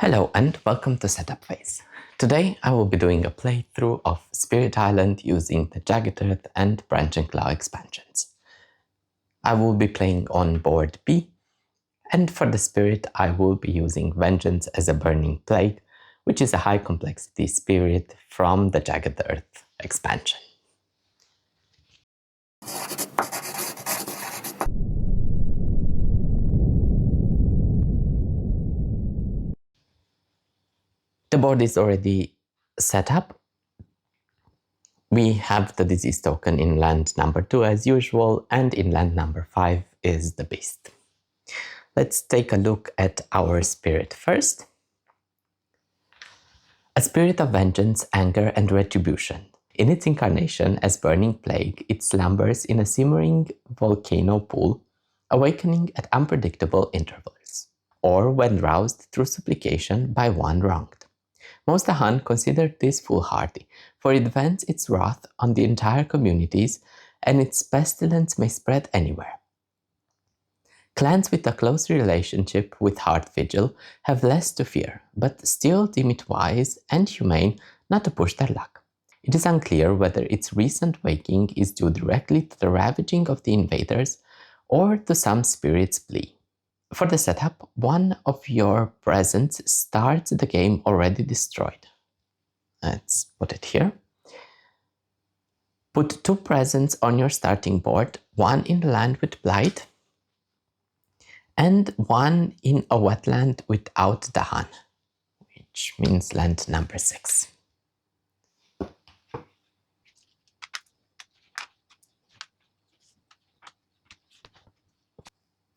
Hello and welcome to Setup Phase. Today I will be doing a playthrough of Spirit Island using the Jagged and Branching Claw expansions. I will be playing on board B, and for the spirit I will be using Vengeance as a Burning Plague, which is a high complexity spirit from the Jagged Earth expansion. The board is already set up. We have the disease token in land number 2 as usual, and in land number 5 is the beast. Let's take a look at our spirit first. A spirit of vengeance, anger, and retribution. In its incarnation as Burning Plague, it slumbers in a simmering volcano pool, awakening at unpredictable intervals, or when roused through supplication by one wronged. Most Ahan considered this foolhardy, for it vents its wrath on the entire communities, and its pestilence may spread anywhere. Clans with a close relationship with Heart Vigil have less to fear, but still deem it wise and humane not to push their luck. It is unclear whether its recent waking is due directly to the ravaging of the invaders or to some spirit's plea. For the setup, one of your presents starts the game already destroyed. Let's put it here. Put 2 presents on your starting board, one in the land with blight, and one in a wetland without Dahan, which means land number 6.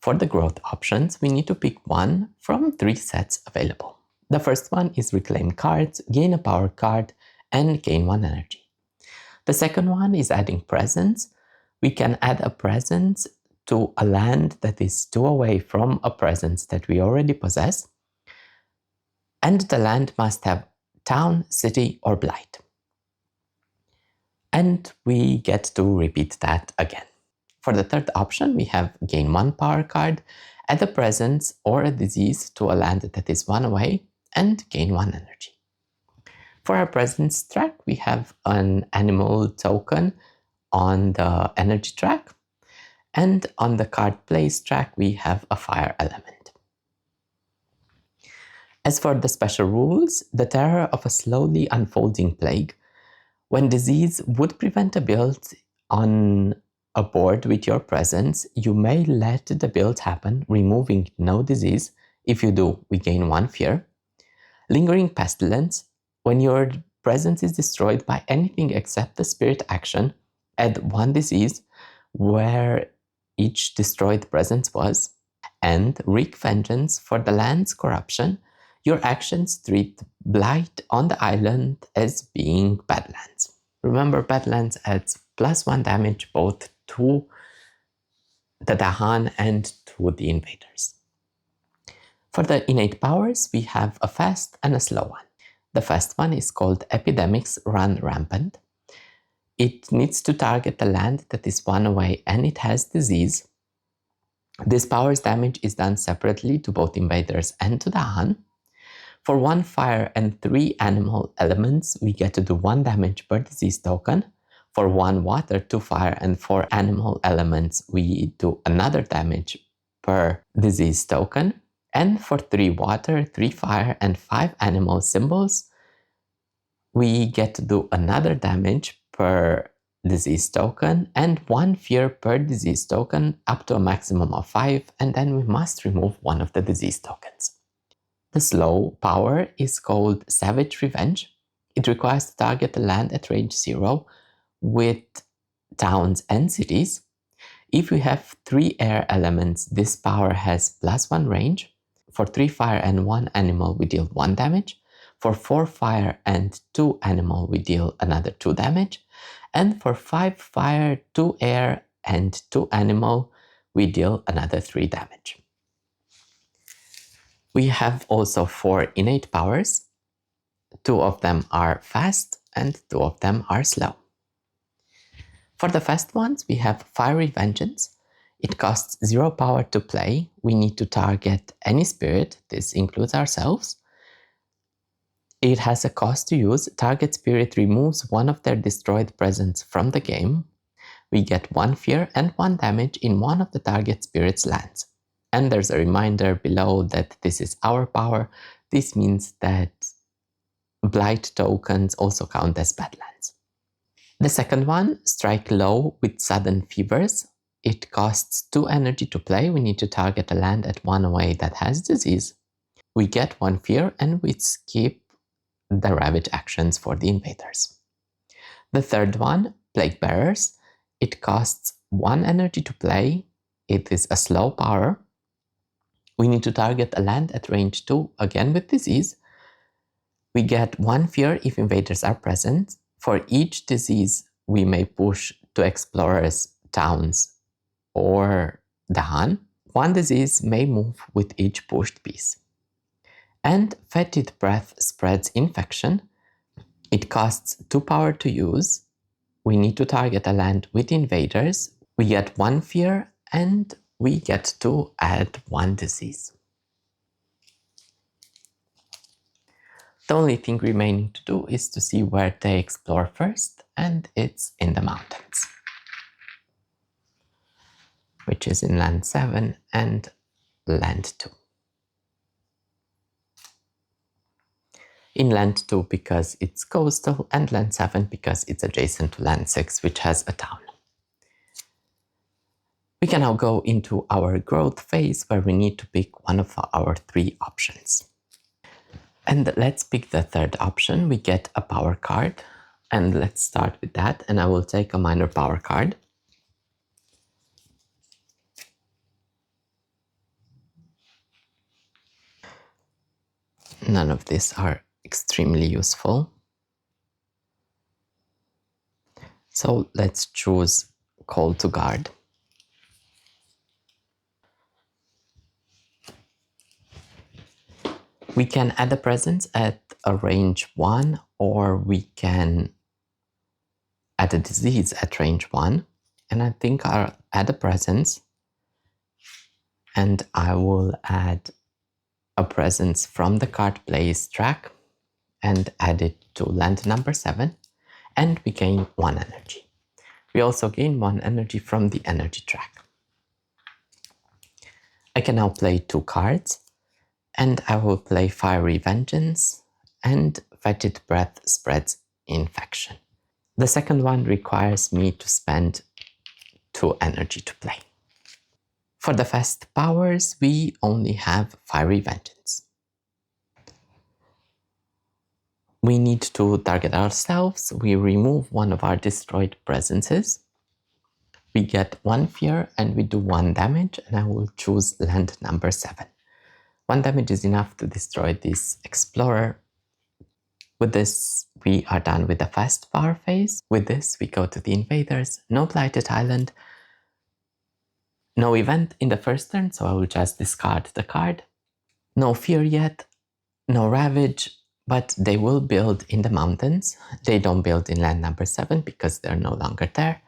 For the growth options, we need to pick one from 3 sets available. The first one is reclaim cards, gain a power card, and gain 1 energy. The second one is adding presence. We can add a presence to a land that is 2 away from a presence that we already possess, and the land must have town, city, or blight. And we get to repeat that again. For the third option, we have gain 1 power card, add a presence or a disease to a land that is 1 away, and gain 1 energy. For our presence track, we have an animal token on the energy track, and on the card place track, we have a fire element. As for the special rules, the terror of a slowly unfolding plague. When disease would prevent a build on a board with your presence, you may let the build happen, removing no disease. If you do, we gain 1 fear. Lingering pestilence. When your presence is destroyed by anything except the spirit action, add 1 disease where each destroyed presence was. And wreak vengeance. For the land's corruption, your actions treat blight on the island as being badlands. Remember, badlands adds +1 damage both to the Dahan and to the invaders. For the innate powers, we have a fast and a slow one. The fast one is called Epidemics Run Rampant. It needs to target the land that is 1 away and it has disease. This power's damage is done separately to both invaders and to Dahan. For 1 fire and 3 animal elements, we get to do 1 damage per disease token. For 1 water, 2 fire, and 4 animal elements, we do another damage per disease token. And for 3 water, 3 fire, and 5 animal symbols, we get to do another damage per disease token and 1 fear per disease token up to a maximum of 5, and then we must remove 1 of the disease tokens. The slow power is called Savage Revenge. It requires to target the land at range 0 with towns and cities. If we have 3 air elements, this power has +1 range. For 3 fire and 1 animal, we deal 1 damage. For 4 fire and 2 animal, we deal another 2 damage. And for 5 fire, 2 air, and 2 animal, we deal another 3 damage. We have also 4 innate powers. 2 of them are fast and 2 of them are slow. For the fast ones, we have Fiery Vengeance. It costs 0 power to play. We need to target any spirit, this includes ourselves. It has a cost to use. Target spirit removes one of their destroyed presence from the game. We get 1 fear and 1 damage in one of the target spirit's lands. And there's a reminder below that this is our power. This means that blight tokens also count as badlands. The second one, Strike Low with Sudden Fevers. It costs 2 energy to play. We need to target a land at 1 away that has disease. We get 1 fear and we skip the Ravage actions for the invaders. The third one, Plague Bearers. It costs 1 energy to play. It is a slow power. We need to target a land at range 2, again with disease. We get 1 fear if invaders are present. For each disease, we may push 2 explorers, towns, or Dahan. 1 disease may move with each pushed piece. And Fetid Breath spreads infection. It costs 2 power to use. We need to target a land with invaders. We get 1 fear and we get to add 1 disease. The only thing remaining to do is to see where they explore first, and it's in the mountains, which is in land 7 and land 2. In land 2 because it's coastal, and land 7 because it's adjacent to land 6, which has a town. We can now go into our growth phase where we need to pick one of our 3 options. And let's pick the third option. We get a power card, and let's start with that, and I will take a minor power card. None of these are extremely useful. So let's choose Call to Guard. We can add a presence at a range 1, or we can add a disease at range 1. And I think I'll add a presence, and I will add a presence from the card plays track and add it to land number 7, and we gain 1 energy. We also gain 1 energy from the energy track. I can now play 2 cards, and I will play Fiery Vengeance and Fetid Breath spreads infection. The second one requires me to spend 2 energy to play. For the fast powers, we only have Fiery Vengeance. We need to target ourselves. We remove one of our destroyed presences. We get 1 fear and we do 1 damage, and I will choose land number 7. 1 damage is enough to destroy this explorer. With this, we are done with the fast power phase. With this, we go to the invaders. No blighted island. No event in the first turn, so I will just discard the card. No fear yet. No ravage, but they will build in the mountains. They don't build in land number 7 because they're no longer there.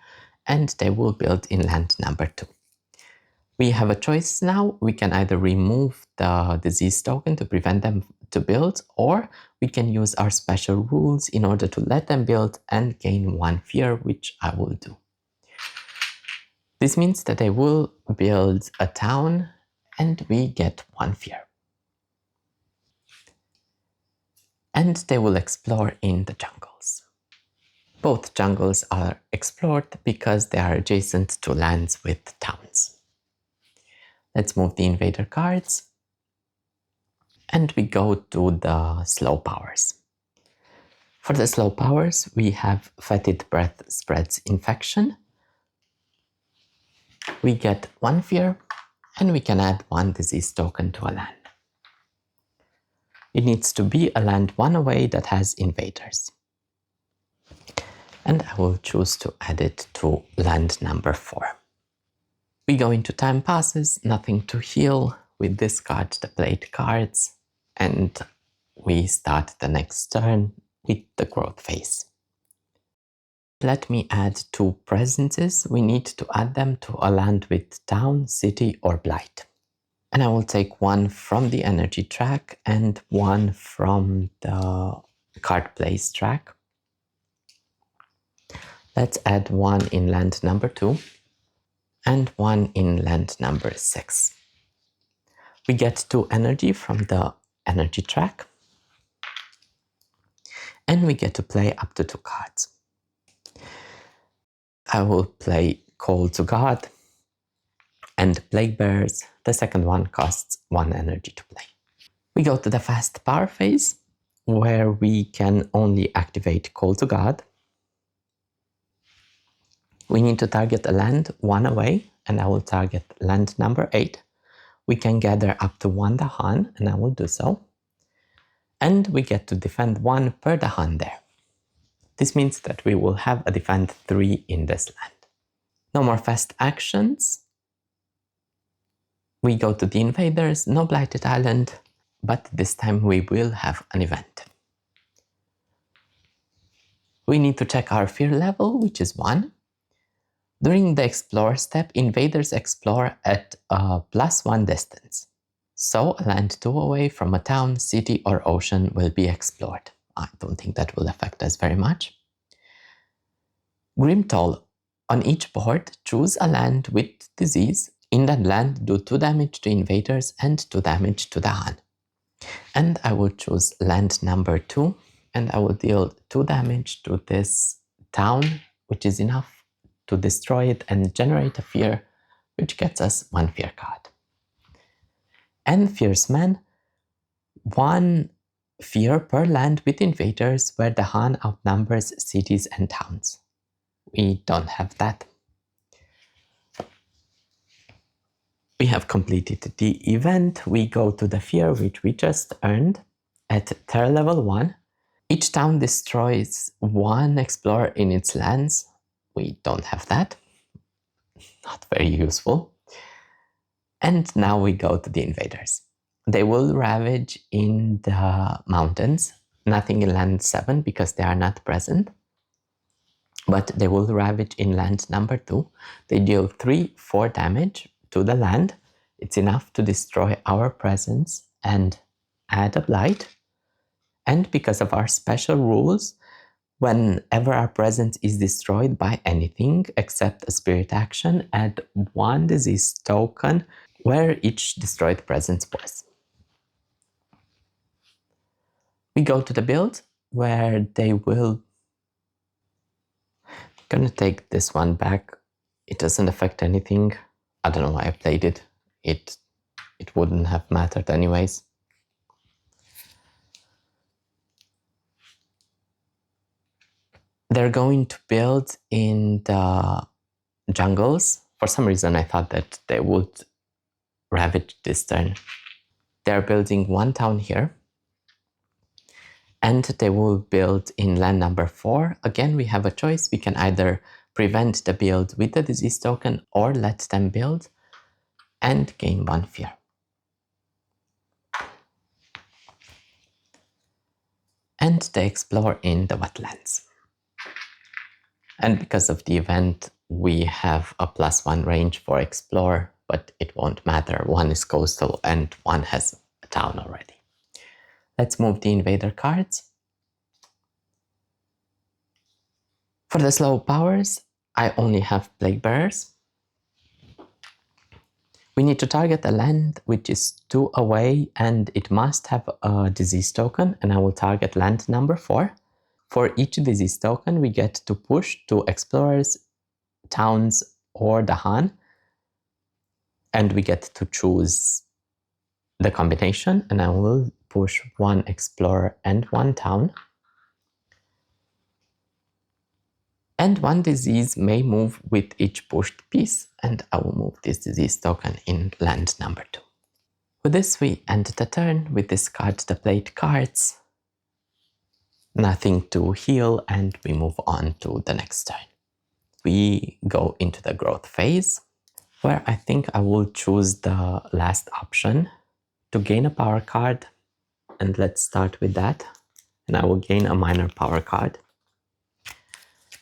And they will build in land number 2. We have a choice now. We can either remove the disease token to prevent them to build, or we can use our special rules in order to let them build and gain 1 fear, which I will do. This means that they will build a town and we get 1 fear. And they will explore in the jungles. Both jungles are explored because they are adjacent to lands with towns. Let's move the invader cards. And we go to the slow powers. For the slow powers, we have Fetid Breath spreads infection. We get 1 fear, and we can add 1 disease token to a land. It needs to be a land 1 away that has invaders. And I will choose to add it to land number 4. We go into time passes, nothing to heal. We discard the played cards, and we start the next turn with the growth phase. Let me add 2 presences. We need to add them to a land with town, city, or blight. And I will take one from the energy track and one from the card place track. Let's add one in land number 2 and one in land number 6. We get 2 energy from the energy track, and we get to play up to 2 cards. I will play Call to God and Plague Bears. The second one costs 1 energy to play. We go to the fast power phase, where we can only activate Call to God. We need to target a land 1 away, and I will target land number 8. We can gather up to 1 Dahan, and I will do so. And we get to defend 1 per Dahan there. This means that we will have a defend 3 in this land. No more fast actions. We go to the Invaders, no Blighted Island, but this time we will have an event. We need to check our fear level, which is 1. During the Explore step, Invaders explore at a +1 distance. So a land 2 away from a town, city, or ocean will be explored. I don't think that will affect us very much. Grim Toll. On each board, choose a land with disease. In that land, do 2 damage to Invaders and 2 damage to the Han. And I will choose land number 2, and I will deal 2 damage to this town, which is enough to destroy it and generate a fear, which gets us 1 fear card. And Fierce Man, 1 fear per land with Invaders where the Han outnumbers cities and towns. We don't have that. We have completed the event. We go to the fear which we just earned at Terror level 1. Each town destroys 1 explorer in its lands. We don't have that. Not very useful. And now we go to the Invaders. They will ravage in the mountains. Nothing in land 7 because they are not present. But they will ravage in land number 2. They deal 3-4 damage to the land. It's enough to destroy our presence and add a blight. And because of our special rules, whenever our presence is destroyed by anything except a spirit action, add 1 disease token where each destroyed presence was. We go to the build where they will... I'm gonna take this one back. It doesn't affect anything. I don't know why I played it. It wouldn't have mattered anyways. They're going to build in the jungles. For some reason I thought that they would ravage this turn. They're building 1 town here. And they will build in land number 4. Again, we have a choice. We can either prevent the build with the disease token or let them build and gain 1 fear. And they explore in the wetlands. And because of the event, we have a +1 range for explore, but it won't matter. 1 is coastal and 1 has a town already. Let's move the Invader cards. For the slow powers, I only have Plague Bearers. We need to target a land which is 2 away and it must have a disease token, and I will target land number 4. For each disease token, we get to push 2 explorers, towns, or the Han, and we get to choose the combination, and I will push 1 explorer and 1 town. And 1 disease may move with each pushed piece, and I will move this disease token in land number 2. With this, we end the turn. We discard the played cards. Nothing to heal, and we move on to the next turn. We go into the growth phase, where I think I will choose the last option to gain a power card. And let's start with that. And I will gain a minor power card.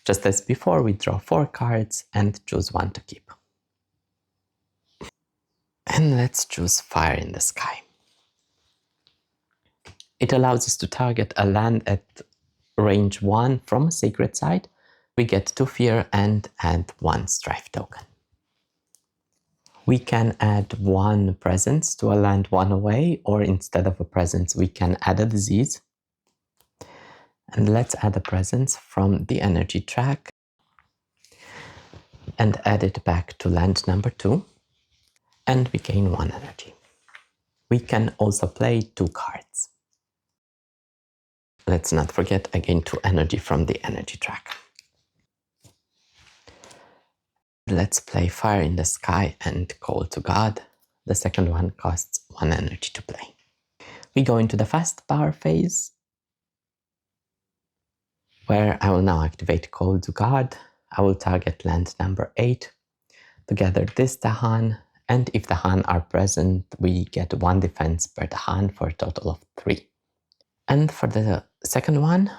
Just as before, we draw 4 cards and choose 1 to keep. And let's choose Fire in the Sky. It allows us to target a land at range 1 from a sacred site. We get 2 fear and add 1 strife token. We can add 1 presence to a land 1 away, or instead of a presence, we can add a disease. And let's add a presence from the energy track and add it back to land number 2. And we gain 1 energy. We can also play 2 cards. Let's not forget again 2 energy from the energy track. Let's play Fire in the Sky and Call to God. The second one costs 1 energy to play. We go into the fast power phase, where I will now activate Call to God. I will target land number 8 to gather this Dahan, and if Dahan are present, we get 1 defense per Dahan for a total of 3. And for the second one,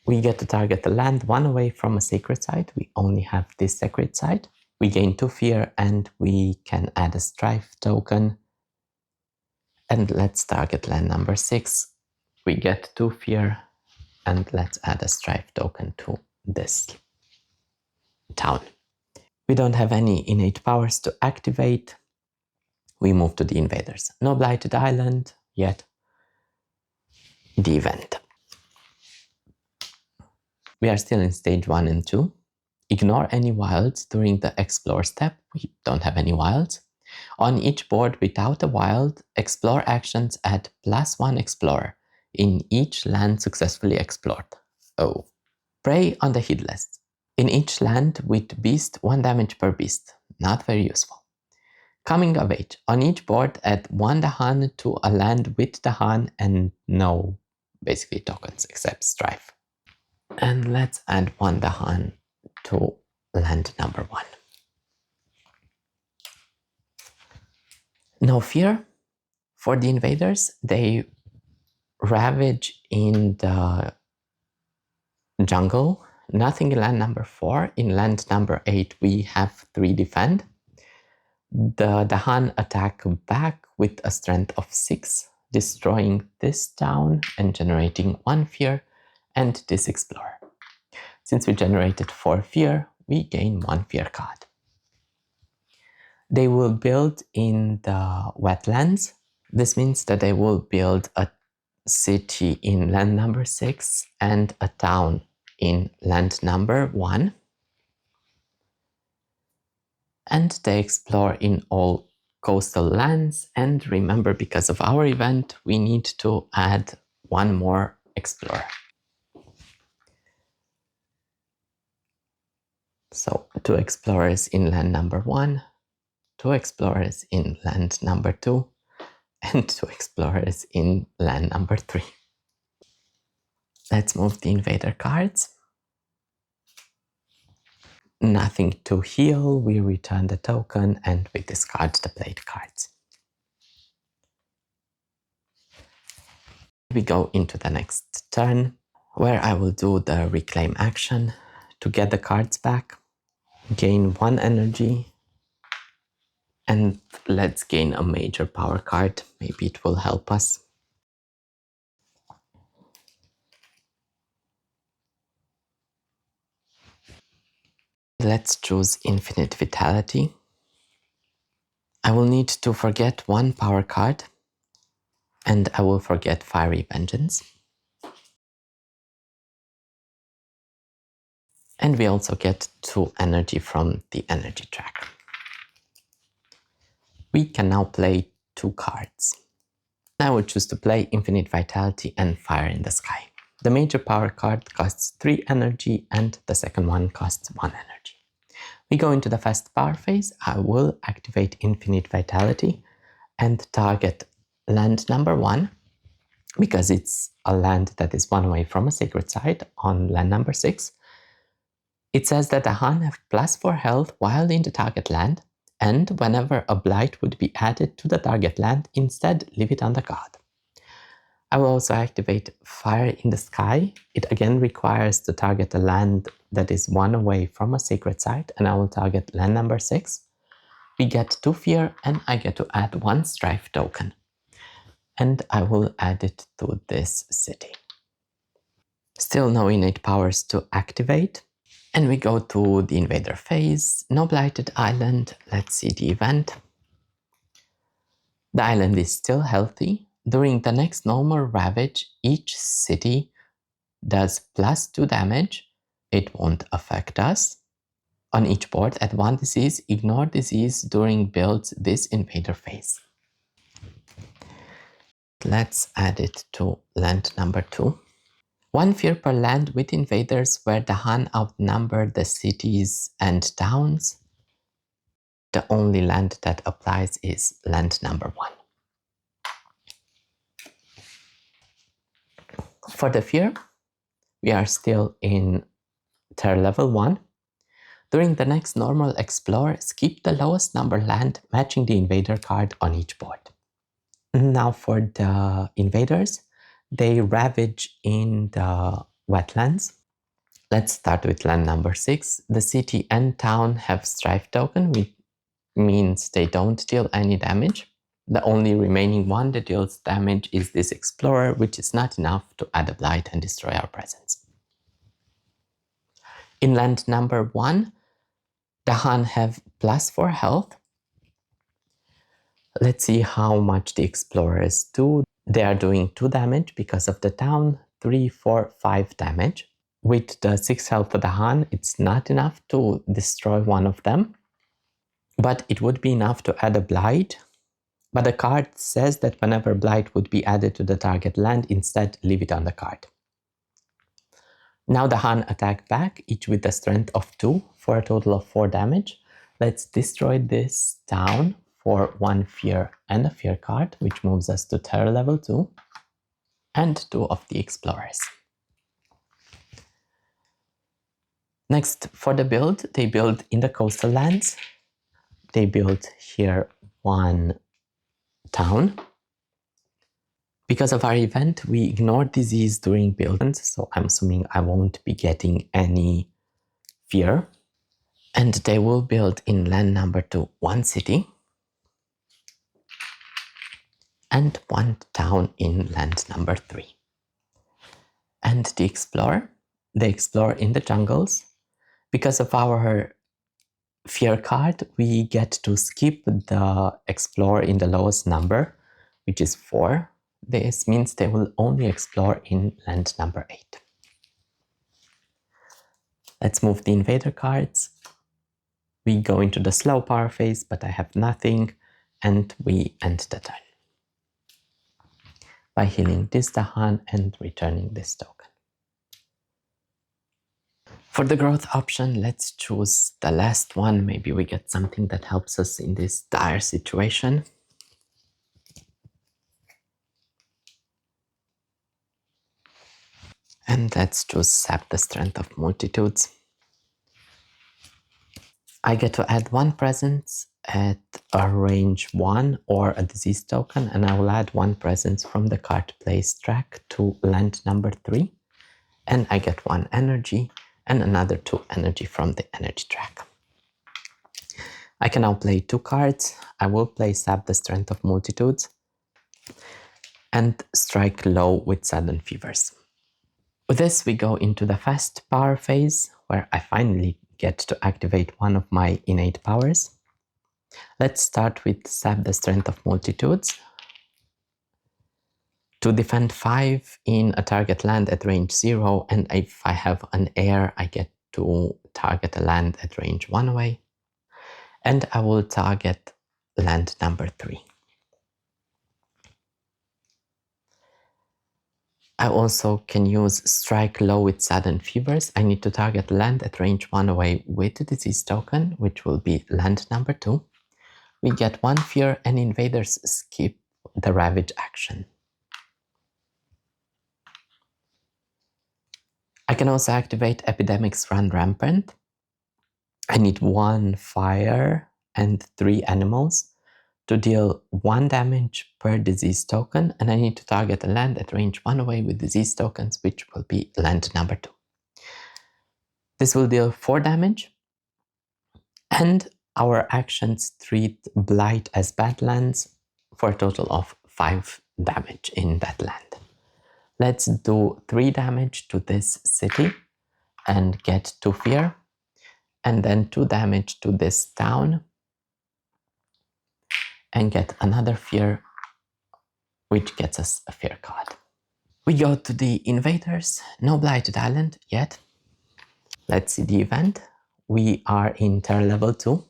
we get to target the land 1 away from a sacred site. We only have this sacred site. We gain 2 fear and we can add a strife token. And let's target land number 6. We get 2 fear and let's add a strife token to this town. We don't have any innate powers to activate. We move to the Invaders. No Blighted Island yet. The event. We are still in stage 1 and 2. Ignore any wilds during the explore step. We don't have any wilds. On each board without a wild, explore actions add +1 explorer in each land successfully explored. Oh. Prey on the heedless. In each land with beast, 1 damage per beast. Not very useful. Coming of age. On each board add 1 Dahan to a land with Dahan and no basically tokens except strife. And let's add 1 Dahan to land number 1. No fear. For the Invaders, they ravage in the jungle. Nothing in land number 4. In land number 8, we have 3 defend. The Dahan attack back with a strength of 6, destroying this town and generating 1 fear and this explorer. Since we generated 4 fear, we gain 1 fear card. They will build in the wetlands. This means that they will build a city in land number 6 and a town in land number 1. And they explore in all coastal lands. And remember, because of our event, we need to add 1 more explorer. So 2 explorers in land number 1, 2 explorers in land number 2, and 2 explorers in land number 3. Let's move the invader cards. Nothing to heal, we return the token and we discard the played cards. We go into the next turn, where I will do the reclaim action to get the cards back, gain 1 energy, and let's gain a major power card. Maybe it will help us. Let's choose Infinite Vitality. I will need to forget 1 power card, and I will forget Fiery Vengeance. And we also get 2 energy from the energy track. We can now play 2 cards. I would choose to play Infinite Vitality and Fire in the Sky. The major power card costs 3 energy and the second one costs 1 energy. We go into the fast power phase. I will activate Infinite Vitality and target land number 1 because it's a land that is 1 away from a sacred site on land number 6. It says that the Han have +4 health while in the target land, and whenever a blight would be added to the target land, instead leave it on the god. I will also activate Fire in the Sky. It again requires to target a land that is 1 away from a sacred site, and I will target land number 6. We get 2 fear and I get to add 1 strife token. And I will add it to this city. Still no innate powers to activate. And we go to the invader phase. No blighted island. Let's see the event. The island is still healthy. During the next normal ravage, each city does +2 damage. It won't affect us. On each board, add 1 disease. Ignore disease during builds this invader phase. Let's add it to land number 2. 1 fear per land with invaders where the Han outnumber the cities and towns. The only land that applies is land number 1. For the fear, we are still in terror level 1. During the next normal explore, skip the lowest number land matching the invader card on each board. Now for the invaders, they ravage in the wetlands. Let's start with land number 6. The city and town have strife token, which means they don't deal any damage. The only remaining one that deals damage is this explorer, which is not enough to add a blight and destroy our presence. In land number 1, the Han have +4 health. Let's see how much the explorers do. They are doing 2 damage because of the town, 3, 4, 5 damage. With the 6 health of the Han, it's not enough to destroy one of them, but it would be enough to add a blight. But the card says that whenever blight would be added to the target land, instead leave it on the card. Now the Han attack back, each with a strength of 2 for a total of 4 damage. Let's destroy this town for 1 fear and a fear card, which moves us to terror level 2, and 2 of the explorers. Next, for the build, they build in the coastal lands. They build here 1 town. Because of our event, we ignore disease during builds, so I'm assuming I won't be getting any fear. And they will build in land number 2 1 city and 1 town in land number 3. And the explorer, they explore in the jungles. Because of our fear card, we get to skip the explore in the lowest number, which is 4. This means they will only explore in land number 8. Let's move the invader cards. We go into the slow power phase, but I have nothing, and we end the turn by healing this Dahan and returning this token. For the growth option, let's choose the last one. Maybe we get something that helps us in this dire situation. And let's choose Sap the Strength of Multitudes. I get to add 1 presence at a range 1 or a disease token, and I will add 1 presence from the card place track to land number 3. And I get 1 energy and another 2 energy from the energy track. I can now play 2 cards. I will play Sap the Strength of Multitudes and strike low with Sudden Fevers. With this, we go into the fast power phase, where I finally get to activate one of my innate powers. Let's start with Sap the Strength of Multitudes. To defend 5 in a target land at range 0, and if I have an air, I get to target a land at range 1 away. And I will target land number 3. I also can use Strike Low with Sudden Fevers. I need to target land at range 1 away with the disease token, which will be land number 2. We get 1 fear and invaders skip the Ravage action. I can also activate Epidemics Run Rampant. I need 1 fire and 3 animals to deal 1 damage per disease token, and I need to target a land at range 1 away with disease tokens, which will be land number 2. This will deal 4 damage, and Our actions treat blight as badlands for a total of 5 damage in that land. Let's do 3 damage to this city and get 2 fear, and then 2 damage to this town and get another fear, which gets us a fear card. We go to the Invaders, no blighted island yet. Let's see the event. We are in terror level 2.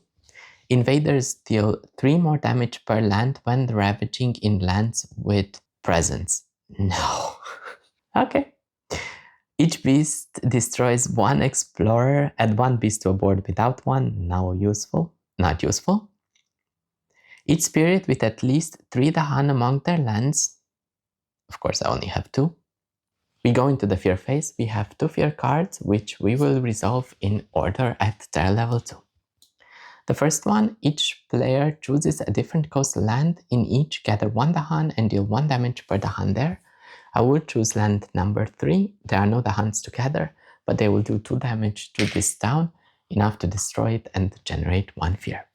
Invaders deal 3 more damage per land when ravaging in lands with presence. No. Okay. Each beast destroys 1 explorer, add 1 beast to a board without 1, now useful, not useful. Each spirit with at least 3 Dahan among their lands, of course I only have 2. We go into the fear phase, we have 2 fear cards which we will resolve in order at terror level 2. The first one, each player chooses a different coastal land. In each, gather 1 Dahan and deal 1 damage per Dahan there. I will choose land number 3. There are no Dahans to gather, but they will do 2 damage to this town, enough to destroy it and generate 1 fear.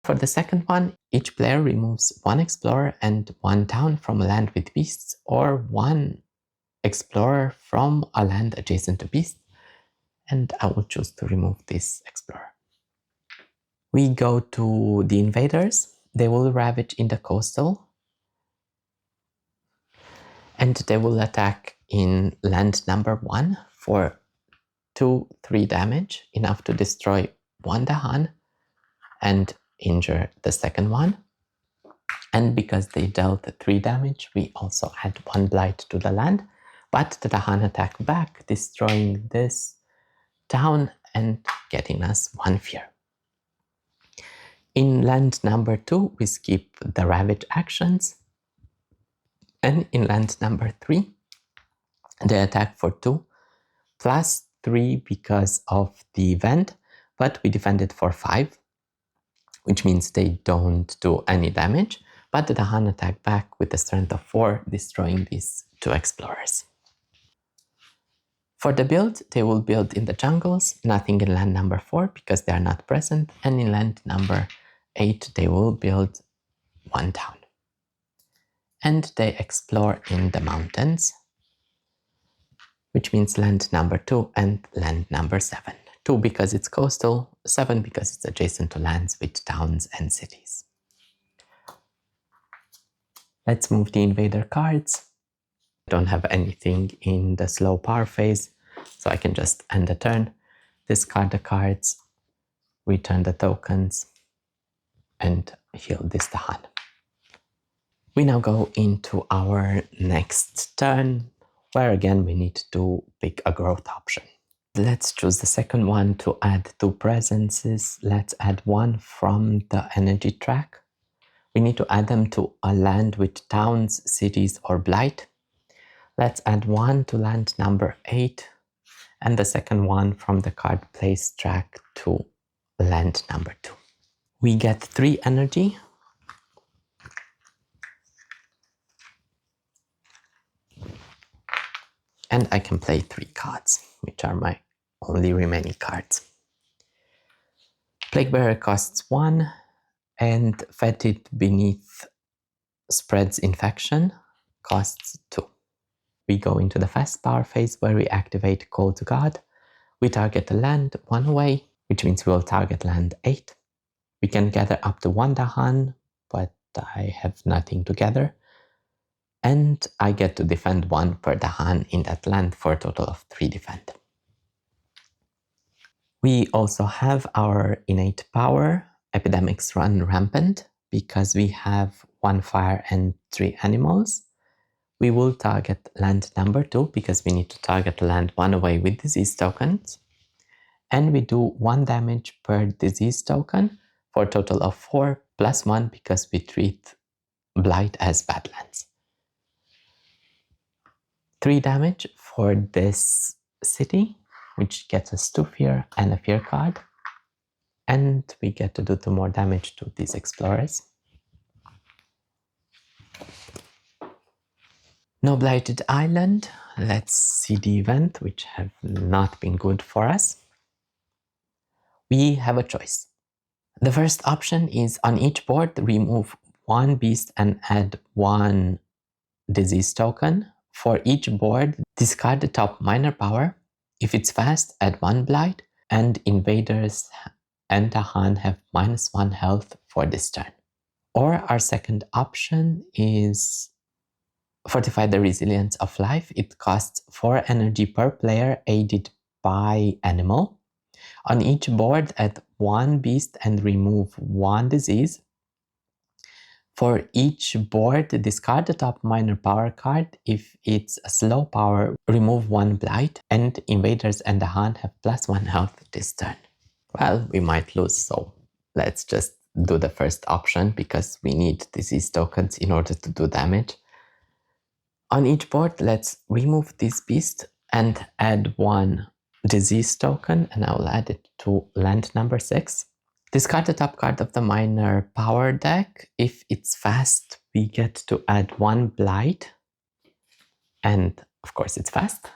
For the second one, each player removes 1 explorer and 1 town from a land with beasts, or 1 explorer from a land adjacent to beasts, and I will choose to remove this explorer. We go to the Invaders. They will ravage in the coastal, and they will attack in land number 1 for 2-3 damage, enough to destroy 1 Dahan and injure the second one. And because they dealt 3 damage, we also add 1 blight to the land, but the Dahan attack back, destroying this town and getting us 1 fear. In land number 2, we skip the ravage actions, and in land number 3, they attack for 2, plus 3 because of the event, but we defend it for 5, which means they don't do any damage, but the Dahan attack back with a strength of 4, destroying these 2 explorers. For the build, they will build in the jungles, nothing in land number 4 because they are not present, and in land number 8 they will build 1 town. And they explore in the mountains, which means land number 2 and land number 7. 2 because it's coastal, 7 because it's adjacent to lands with towns and cities. Let's move the invader cards. I don't have anything in the slow power phase, so I can just end the turn, discard the cards, return the tokens, and heal this Dahan. We now go into our next turn, where again we need to pick a growth option. Let's choose the second one to add 2 presences. Let's add 1 from the energy track. We need to add them to a land with towns, cities, or blight. Let's add 1 to land number 8, and the second one from the card place track to land number 2. We get 3 energy. And I can play 3 cards, which are my only remaining cards. Plaguebearer costs 1, and Fetid Beneath spreads infection, costs 2. We go into the fast power phase where we activate Call to God. We target a land 1 away, which means we will target land 8. We can gather up to 1 Dahan, but I have nothing to gather. And I get to defend 1 per Dahan in that land for a total of 3 defend. We also have our innate power. Epidemics run rampant because we have 1 fire and 3 animals. We will target land number 2 because we need to target land 1 away with disease tokens. And we do 1 damage per disease token for a total of 4 plus 1 because we treat blight as badlands. 3 damage for this city, which gets us 2 fear and a fear card. And we get to do 2 more damage to these explorers. No blighted island. Let's see the event, which have not been good for us. We have a choice. The first option is on each board, remove one beast and add one disease token. For each board, discard the top minor power. If it's fast, add one blight, and invaders and Tahan have -1 health for this turn. Or our second option is fortify the resilience of life. It costs 4 energy per player, aided by animal. On each board, add one beast and remove one disease. For each board, discard the top minor power card. If it's a slow power, remove one blight, and invaders and the Dahan have +1 health this turn. Well, we might lose, so let's just do the first option because we need disease tokens in order to do damage. On each board, let's remove this beast and add one disease token, and I'll add it to land number 6. Discard the top card of the minor power deck. If it's fast, we get to add one blight, and of course it's fast.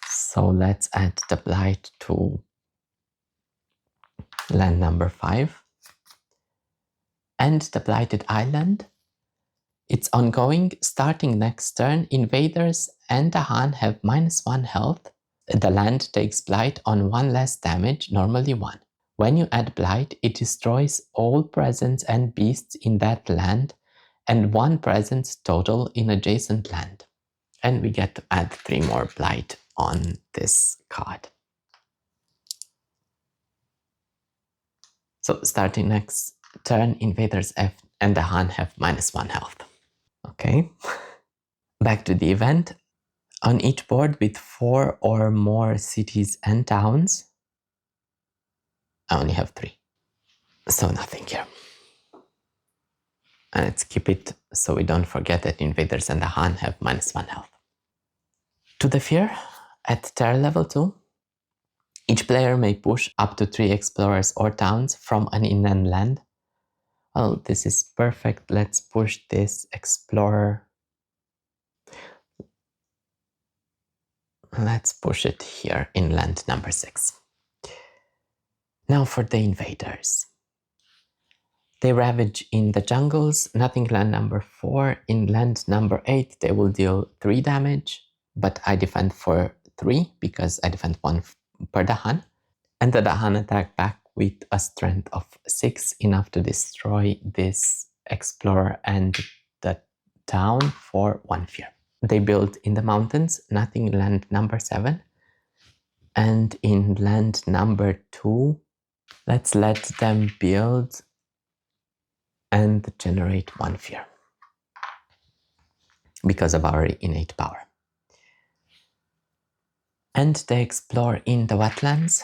So let's add the blight to land number 5. And the blighted island. It's ongoing, starting next turn. Invaders and Dahan have -1 health. The land takes blight on 1 less damage, normally 1. When you add blight, it destroys all presence and beasts in that land and 1 presence total in adjacent land. And we get to add 3 more blight on this card. So starting next turn, Invaders and Dahan have -1 health. Okay, back to the event. On each board with 4 or more cities and towns, I only have 3. So nothing here. And let's keep it so we don't forget that Invaders and Dahan have -1 health. To the fear, at terror level 2, each player may push up to 3 explorers or towns from an inland land. Well, this is perfect. Let's push this explorer. Let's push it here in land number 6. Now for the invaders. They ravage in the jungles, nothing land number 4. In land number 8, they will deal 3 damage, but I defend for 3 because I defend 1 per Dahan. And the Dahan attack back with a strength of 6, enough to destroy this explorer and the town for 1 fear. They build in the mountains, nothing land number 7. And in land number 2, let's let them build and generate 1 fear because of our innate power. And they explore in the wetlands.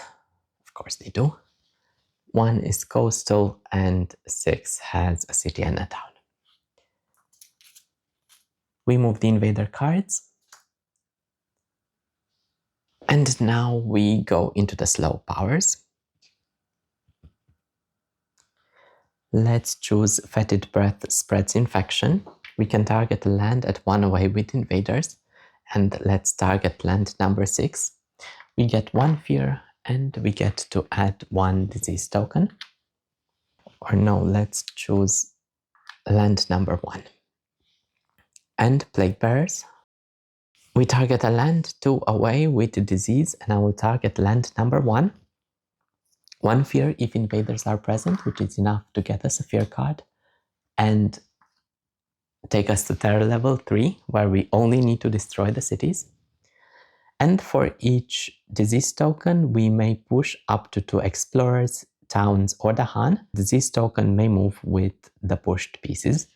Of course they do. 1 is coastal and 6 has a city and a town. We move the invader cards. And now we go into the slow powers. Let's choose Fetid Breath Spreads Infection. We can target land at 1 away with invaders. And let's target land number 6. We get 1 fear and we get to add 1 disease token. Or no, let's choose land number 1. And Plague Bearers. We target a land 2 away with the disease, and I will target land number 1. 1 fear if invaders are present, which is enough to get us a fear card, and take us to terror level 3, where we only need to destroy the cities. And for each disease token, we may push up to 2 explorers, towns, or Dahan. Disease token may move with the pushed pieces.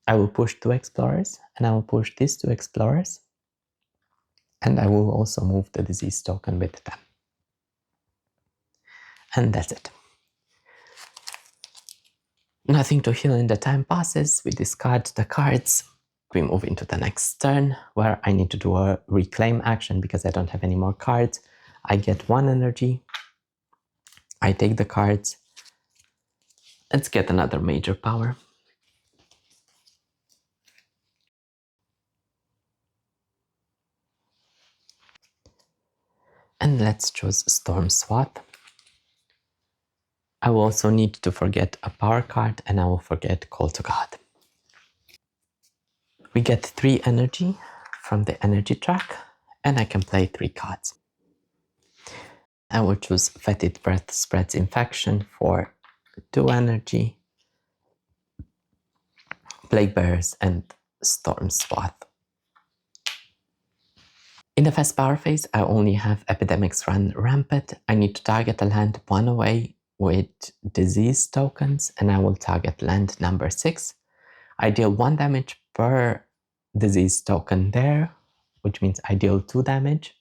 I will push 2 explorers, and I will push these 2 explorers. And I will also move the disease token with them. And that's it. Nothing to heal in the time passes. We discard the cards. We move into the next turn where I need to do a reclaim action because I don't have any more cards. I get 1 energy. I take the cards. Let's get another major power. And let's choose Storm Swath. I will also need to forget a power card, and I will forget Call to God. We get 3 energy from the energy track, and I can play 3 cards. I will choose Fetid Breath Spreads Infection for 2 energy, Plague Bearers, and Storm Swath. In the fast power phase, I only have Epidemics run rampant. I need to target a land 1 away with disease tokens, and I will target land number 6. I deal 1 damage per disease token there, which means I deal 2 damage.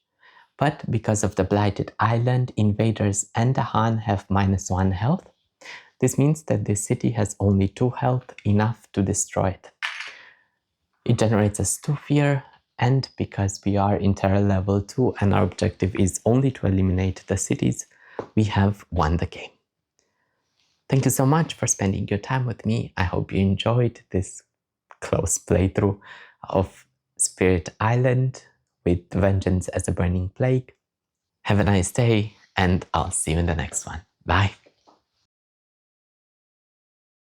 But because of the Blighted Island, Invaders and the Han have -1 health. This means that this city has only 2 health, enough to destroy it. It generates us 2 fear, and because we are in terror level 2 and our objective is only to eliminate the cities, we have won the game. Thank you so much for spending your time with me. I hope you enjoyed this close playthrough of Spirit Island with Vengeance as a Burning Plague. Have a nice day, and I'll see you in the next one. Bye.